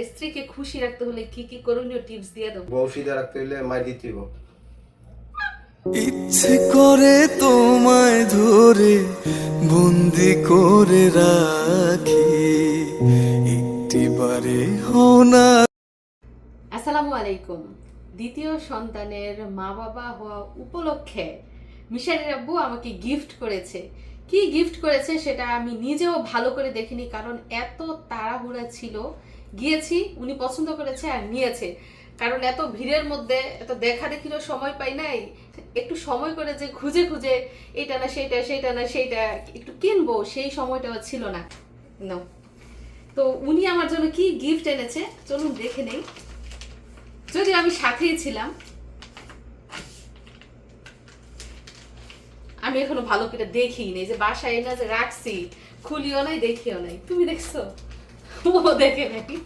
স্ত্রীকে খুশি রাখতে হলে কি কি করণীয় টিপস দিয়ে দাও। বউ সিধা রাখতে হইলে মাই দিতেইব। ইচ্ছে করে তোমায় ধরে বন্দি করে রাখি, একটিবারে হও না। আসসালামু আলাইকুম। দ্বিতীয় সন্তানের মা বাবা হওয়া উপলক্ষে মিশারির আব্বু আমাকে গিফট করেছে। কি গিফট করেছে সেটা আমি নিজেও ভালো করে দেখিনি, কারণ এত তাড়াহুড়া ছিল। গিয়েছি, উনি পছন্দ করেছে আর নিয়েছে। কারণ এত ভিড়ের মধ্যে এত দেখা দেখিরও সময় পাই নাই, একটু সময় করে যে খুঁজে খুঁজে এইটা না সেইটা, সেইটা না সেইটা একটু কিনবো, সেই সময়টাও ছিল না। নাও, তো উনি আমার জন্য কি গিফট এনেছে চলুন দেখে নেই। যদি আমি সাথেই ছিলাম, আমি এখনো ভালো করে দেখি নেই, যে বাসায় এনে যে রাখছি, খুলিও নাই দেখিও নাই। তুমি দেখছো? ও দেখে নাকি।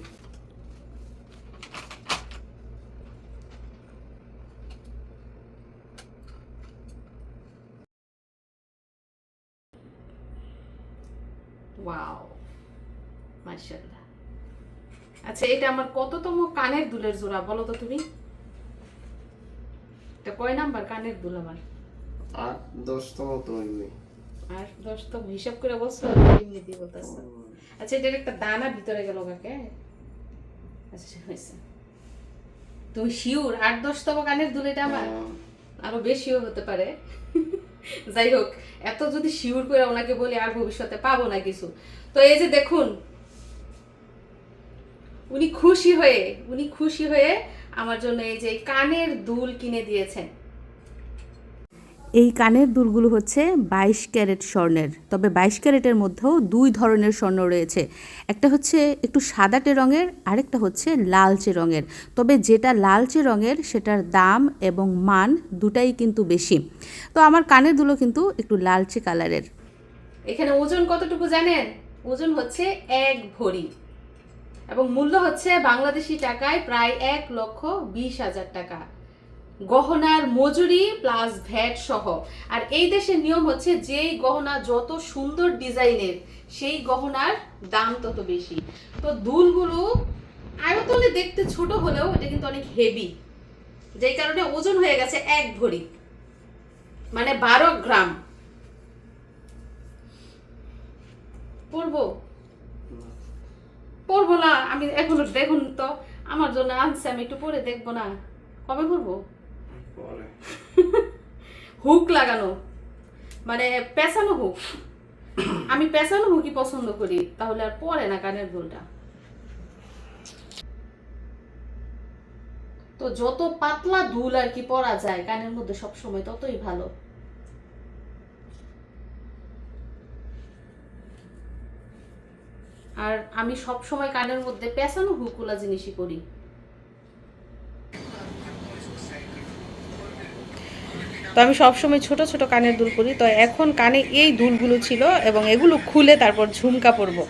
ওয়াও, মাশাআল্লাহ। আচ্ছা, এটা আমার কততম কানের দুলের জোড়া বলো তো তুমি? এটা কয় নাম্বার কানের দুল আমার? 8-10তম তো এমনি। আর 10তম হিসাব করে বলছো? এমনি দিয়ে বলতেছো। আচ্ছা, এটার একটা দানা ভিতরে গেল কাকে? আচ্ছা হয়েছে। তুমি শিওর 8-10তম কানের দুল এটা আমার? আরো বেশিও হতে পারে। যাই হোক, এত যদি শিওর করে ওনাকে বলি আর ভবিষ্যতে পাবো না কিছু। তো এই যে দেখুন, উনি খুশি হয়ে আমার জন্য এই যে কানের দুল কিনে দিয়েছেন। এই কানের দুলগুলো হচ্ছে 22 ক্যারেট স্বর্ণের। তবে 22 ক্যারেটের মধ্যেও দুই ধরনের স্বর্ণ রয়েছে। একটা হচ্ছে একটু সাদাটে রঙের, আরেকটা হচ্ছে লালচে রঙের। তবে যেটা লালচে রঙের সেটার দাম এবং মান দুটাই কিন্তু বেশি। তো আমার কানের দুলও কিন্তু একটু লালচে কালারের। এখানে ওজন কতটুকু জানেন? ওজন হচ্ছে 1 ভরি এবং মূল্য হচ্ছে বাংলাদেশি টাকায় প্রায় 1,20,000 টাকা। গহনার মজুরি প্লাস ভ্যাট সহ। আর এই দেশের নিয়ম হচ্ছে যেই গহনা যত সুন্দর ডিজাইনের সেই গহনার দাম তত বেশি। তো দুলগুলো আয়তনে দেখতে ছোট হলেও এটা কিন্তু অনেক হেভি, যেই কারণে ওজন হয়ে গেছে 1 ভরি, মানে 12 গ্রাম। পরবো পরবো না আমি এখনো, দেখুন তো আমার জন্য আনছে, আমি একটু পরে দেখবো না? কবে পরবো? পরে হুক লাগানো, মানে পেঁচানো হুক। আমি পেঁচানো হুকই পছন্দ করি, তাহলে আর পরে না কানের দুলটা। তো যত পাতলা দুল আর কি পরা যায় কানের মধ্যে সবসময় ততই ভালো। আর আমি সব সময় কানের মধ্যে পেঁচানো হুকগুলা জিনিসই করি। তো আমি সবসময় ছোট ছোট কানের দুল পরি। তো এখন কানে এই দুলগুলো ছিল এবং এগুলো খুলে তারপর ঝুমকা পরবো।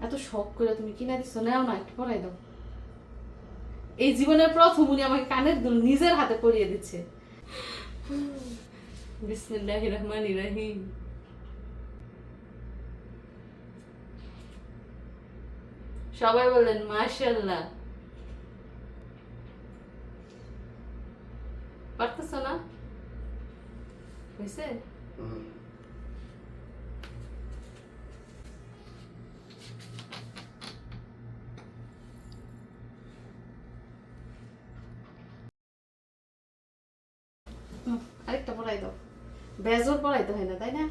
এত শখ করে তুমি কিনা দিচ্ছ, নাও না, একটু পরাই দাও। এই জীবনের প্রথম উনি আমাকে কানের দুল নিজের হাতে পরিয়ে দিচ্ছে। বিসমিল্লাহির রহমানির রহিম। সবাই বললেন মাশাআল্লাহ। পারতেছ না? হয়েছে? আরেকটা পরাই দাও। বেজর পরাইতে হয় না, তাই না?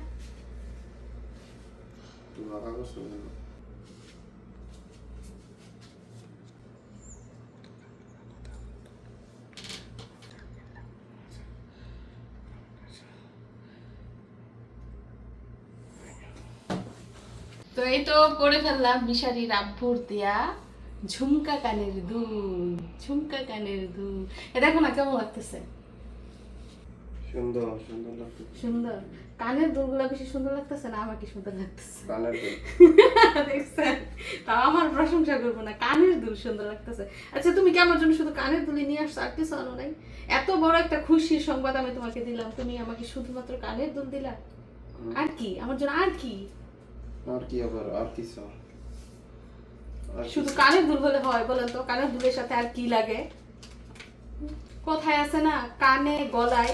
লাগা করছো কেন? তো এই তো পরে ফেললাম মিশারির আব্বুর দিয়া ঝুমকা কানের দুল। ঝুমকা কানের দুল, এ দেখো না কেমন লাগতেছে। সুন্দর সুন্দর লাগতো। সুন্দর। কানের দুলগুলো বেশি সুন্দর লাগতেছে না আমাকে সুন্দর লাগতেছে? কানের দুল। দেখছেন, তাও আমার প্রশংসা করবো না, কানের দুল সুন্দর লাগতেছে। আচ্ছা তুমি কি আমার জন্য শুধু কানের দুলি নিয়ে আসছো, আর কিছু আনো নাই? এত বড় একটা খুশির সংবাদ আমি তোমাকে দিলাম, তুমি আমাকে শুধুমাত্র কানের দুল দিলা? আর কি আমার জন্য, আর কি? আর কি আবার, আর কিছু? আর শুধু কানের দুল হলে হয় বলেন তো? কানের দুলের সাথে আর কি লাগে? কোথায় আছে না, কানে গলায়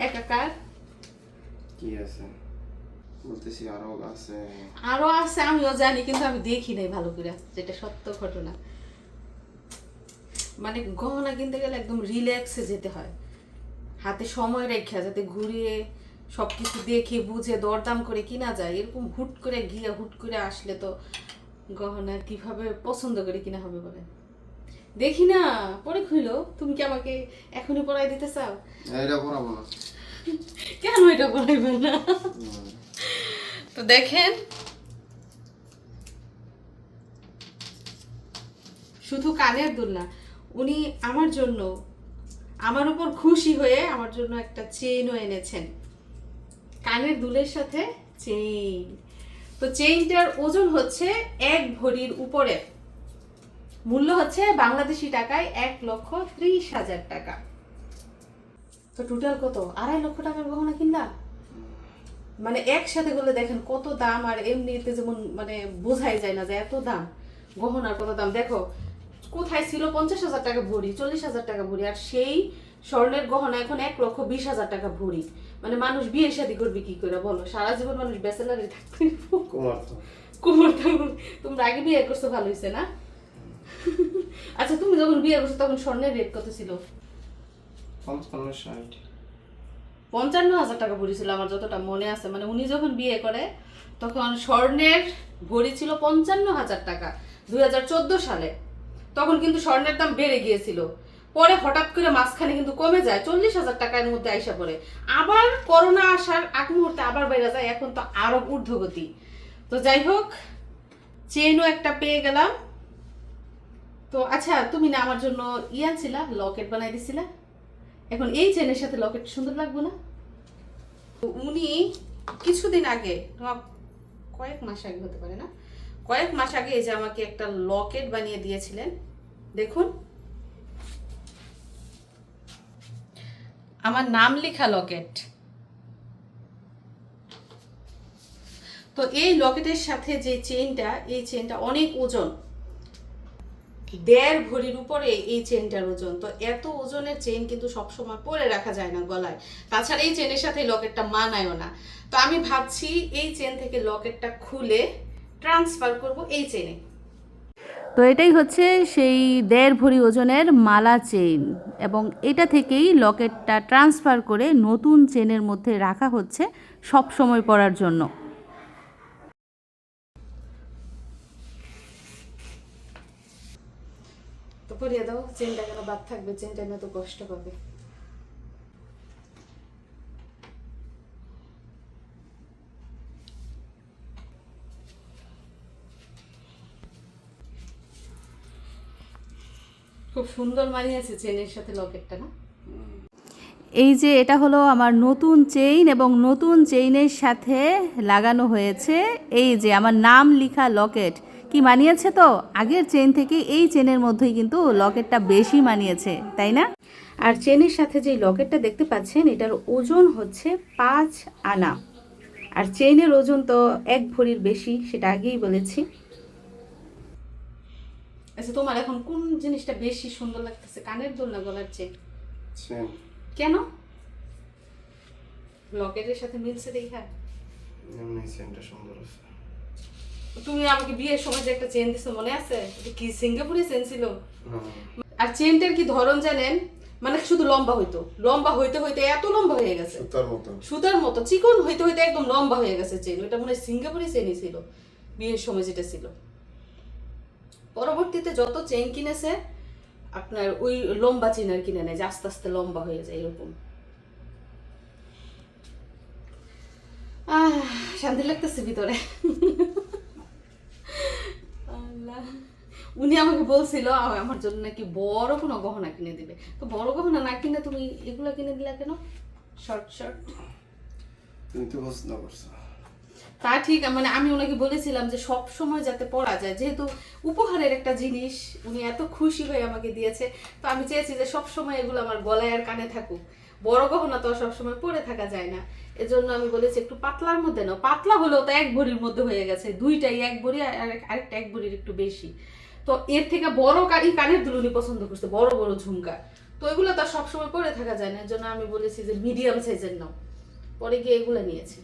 একাকার। কি আছে বলতেছি, আরো আছে। আরো আছে আমিও জানি, কিন্তু আমি দেখি নাই ভালো করে, যেটা সত্য ঘটনা। মানে গহনা কিনতে গেলে একদম রিল্যাক্সে যেতে হয়, হাতে সময় রেখে, যাতে ঘুরিয়ে সবকিছু দেখে বুঝে দরদাম করে কিনা যায়। এরকম হুট করে গিয়ে হুট করে আসলে তো গহনা কিভাবে পছন্দ করে কিনা হবে বলে? দেখি না, পরে খুইলো। তুমি কি আমাকে এখনই পড়াই দিতে চাও? এটা পরাবো না। কেন এটা পড়াইবে না? তো দেখেন, শুধু কানের দুল না, উনি আমার জন্য, আমার উপর খুশি হয়ে আমার জন্য একটা চেইনও এনেছেন, কানের দুলের সাথে চেইন। তো চেইনটার ওজন হচ্ছে 1 ভরির উপরে, মূল্য হচ্ছে বাংলাদেশি টাকায় 1,30,000 টাকা। তো টোটাল কত? 2.5 লক্ষ টাকার গহনা কিনলাম। মানে একসাথে করলে দেখেন কত দাম, আর এমনিতে যেমন মানে বোঝাই যায় না যে এত দাম, গহনার কত দাম। দেখো কোথায় ছিল 50,000 টাকা ভরি, 40,000 টাকা ভরি, আর সেই স্বর্ণের গহনা এখন 1,20,000 টাকা ভরি। মানে মানুষ বিয়ে শাদী করবে কি করে বলো? সারা জীবন মানুষ ব্যাচেলারই থাকতে। কুমার তো। কুমার থাকুন। তোমরা আগে বিয়ে করছো, ভালো হয়েছে না? আচ্ছা তুমি যখন বিয়ে করছো তখন স্বর্ণের রেট কত ছিল? 55-60। 55,000 টাকা ভরি ছিল আমার যতটা মনে আছে। মানে উনি যখন বিয়ে করে তখন স্বর্ণের ভরি ছিল 55,000 টাকা 2014 সালে। তখন কিন্তু স্বর্ণের দাম বেড়ে গিয়েছিল, পরে হঠাৎ করে মাঝখানে কিন্তু কমে যায়, 40,000 টাকার মধ্যে আইসা পড়ে। আবার করোনা আসার আগ মুহূর্তে আবার বেড়ে যায়, এখন তো আরো ঊর্ধ্বগতি। তো যাই হোক, চেনও একটা পেয়ে গেলাম। তো আচ্ছা তুমি না আমার জন্য আনছিলা, লকেট বানাই দিছিলা, এখন এই চেনের সাথে লকেট সুন্দর লাগবে না? তো উনি কিছুদিন আগে, কয়েক মাস আগে হতে পারে না, কয়েক মাস আগে এই যে আমাকে একটা লকেট বানিয়ে দিয়েছিলেন। দেখুন, আমার নাম লেখা লকেট। তো এই লকেটের সাথে যে চেইনটা, এই চেইনটা অনেক ওজন, 1.5 ভরির উপরে এই চেইনটার ওজন। তো এত ওজনের চেইন কিন্তু সবসময় পরে রাখা যায় না গলায়, তাছাড়া এই চেইনের সাথে লকেটটা মানায়ও না। তো আমি ভাবছি এই চেইন থেকে লকেটটা খুলে ট্রান্সফার করব এই চেইনে। তো এটাই হচ্ছে সেই 1.5 ভরি ওজনের মালা চেইন, এবং এটা থেকেই লকেটটা ট্রান্সফার করে নতুন চেনের মধ্যে রাখা হচ্ছে সব সময় পরার জন্য। তো পরিয়ে দাও, চেনটা কেন বাদ থাকবে? চেনটা না তো কষ্ট পাবে। খুব সুন্দর মানিয়েছে চেনের সাথে লকেটটা, না? এই যে এটা হলো আমার নতুন চেইন, এবং নতুন চেইনের সাথে লাগানো হয়েছে এই যে আমার নাম লেখা লকেট। কি মানিয়েছে? তো আগের চেইন থেকে এই চেনের মধ্যেই কিন্তু লকেটটা বেশি মানিয়েছে, তাই না? আর চেনের সাথে যে লকেটটা দেখতে পাচ্ছেন, এটার ওজন হচ্ছে 5 আনা, আর চেইনের ওজন তো 1 ভরির বেশি, সেটা আগেই বলেছি। আচ্ছা তোমার এখন কোন জিনিসটা বেশি সুন্দর লাগতেছে, কানের দুল না গলার চেন? চেন। কেন? লকেটের সাথে মিলছে দেখা? এমনি চেনটা সুন্দর আছে। তুমি আমাকে বিয়ের সময় যে একটা চেন দিছো মনে আছে? এটা কি সিঙ্গাপুরি চেন ছিল? না। আর চেনটার কি ধরন জানেন? মানে শুধু লম্বা হইতো, লম্বা হইতে হইতে এত লম্বা হয়ে গেছে, সুতার মতো। সুতার মতো চিকন হইতে হইতে একদম লম্বা হয়ে গেছে চেন। ওটা মনে হয় সিঙ্গাপুরি চেনই ছিল বিয়ের সময় যেটা ছিল। পরবর্তীতে যত চেন কিনেছে আপনার ওই লম্বা চেন আর কিনে নেয়, যে আস্তে আস্তে লম্বা হয়ে যায় এরকম। শান্তি লাগতেছে ভিতরে। আল্লাহ, উনি আমাকে বলছিল আমার জন্য নাকি বড় কোনো গহনা কিনে দিবে। তো বড় গহনা না কিনে তুমি এগুলো কিনে দিলা কেন? Short short. তুমি তো পছন্দ করছো। তা ঠিক, মানে আমি ওনাকে বলেছিলাম যে সব সময় যাতে পরা যায়, যেহেতু উপহারের একটা জিনিস উনি এত খুশি হয়ে আমাকে দিয়েছে, তো আমি চেয়েছি যে সব সময় এগুলো আমার গলায় আর কানে থাকুক। বড় গহনা তো সব সময় পরে থাকা যায় না, এজন্য আমি বলেছি একটু পাতলার মধ্যে নাও। পাতলা হলেও তো 1 ভরির মধ্যে হয়ে গেছে, দুইটাই 1 ভরি আর আরেকটা 1 ভরির একটু বেশি। তো এর থেকে বড় কানের দুল উনি পছন্দ করছে, বড় বড় ঝুমকা। তো এগুলো তো সবসময় পরে থাকা যায় না, এর জন্য আমি বলেছি যে মিডিয়াম সাইজের নাও। পরে গিয়ে এগুলো নিয়েছি।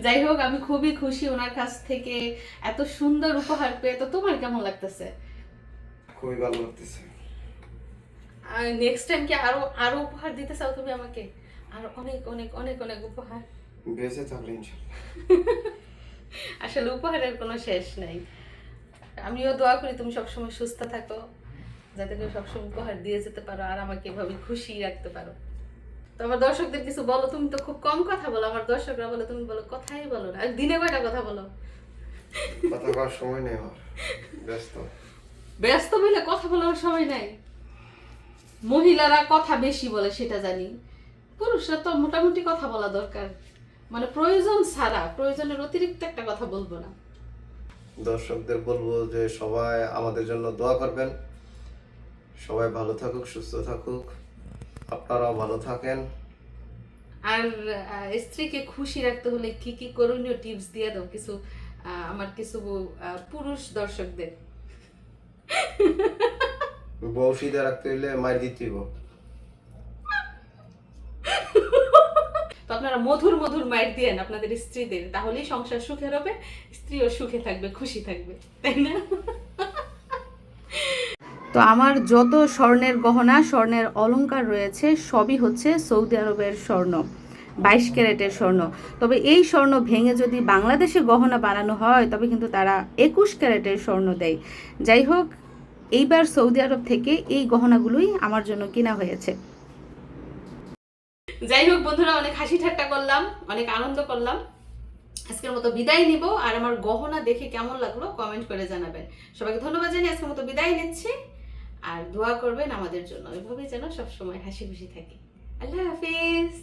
যাই হোক, আমি খুবই খুশি ওনার কাছ থেকে এত সুন্দর উপহার পেয়ে। তো তোমার কেমন লাগতেছে? খুবই ভালো লাগতেছে। নেক্সট টাইম কি আরো আরো উপহার দিতে চাও তুমি আমাকে? আর অনেক অনেক অনেক অনেক উপহার? বেঁচে থাকলে ইনশাল্লাহ। আসলে উপহারের কোনো শেষ নাই। আমিও দোয়া করি তুমি সবসময় সুস্থ থাকো, যাতে করে সবসময় উপহার দিয়ে যেতে পারো আর আমাকে এভাবে খুশি রাখতে পারো। তো আমার দর্শকদের কিছু বলো, তুমি তো খুব কম কথা বলো। আমার দর্শকরা বলে তুমি বলো কথাই বলো না, আর দিনে কয়টা কথা বলো? কথা করার সময় নেই আমার, ব্যস্ত। ব্যস্ত বলে কথা বলার সময় নাই? মহিলারা কথা বেশি বলে সেটা জানি, পুরুষরা তো মোটামুটি কথা বলা দরকার, মানে প্রয়োজন ছাড়া, প্রয়োজনের অতিরিক্ত একটা কথা বলবো না। দর্শকদের বলবো যে সবাই আমাদের জন্য দোয়া করবেন, সবাই ভালো থাকুক, সুস্থ থাকুক, আপনারাও ভালো থাকেন। আর স্ত্রীকে খুশি রাখতে হলে কি কি করণীয় টিপস দিয়ে দাও কিছু, আমার কিছু পুরুষ দর্শকদের। বউ সিধা রাখতে হইলে মায়ের দিতে হইব। তো আপনারা মধুর মধুর মাইট দিয়েন আপনাদের স্ত্রীদের, তাহলেই সংসার সুখের হবে, স্ত্রীও সুখে থাকবে, খুশি থাকবে, তাই না? তো আমার যত স্বর্ণের গহনা, স্বর্ণের অলংকার রয়েছে সবই হচ্ছে সৌদি আরবের স্বর্ণ, 22 ক্যারেটের স্বর্ণ। তবে এই স্বর্ণ ভেঙে যদি বাংলাদেশে গহনা বানানো হয় তবে কিন্তু তারা 21 ক্যারেটের স্বর্ণ দেয়। যাই হোক, এইবার সৌদি আরব থেকে এই গহনাগুলোই আমার জন্য কিনা হয়েছে। যাই হোক বন্ধুরা, অনেক হাসি ঠাট্টা করলাম, অনেক আনন্দ করলাম। আজকের মতো বিদায় নিব, আর আমার গহনা দেখে কেমন লাগলো কমেন্ট করে জানাবেন। সবাইকে ধন্যবাদ জানিয়ে আজকের মতো বিদায় নিচ্ছি, আর দোয়া করবেন আমাদের জন্য, এভাবেই যেন সবসময় হাসি খুশি থাকি। আল্লাহ হাফিজ।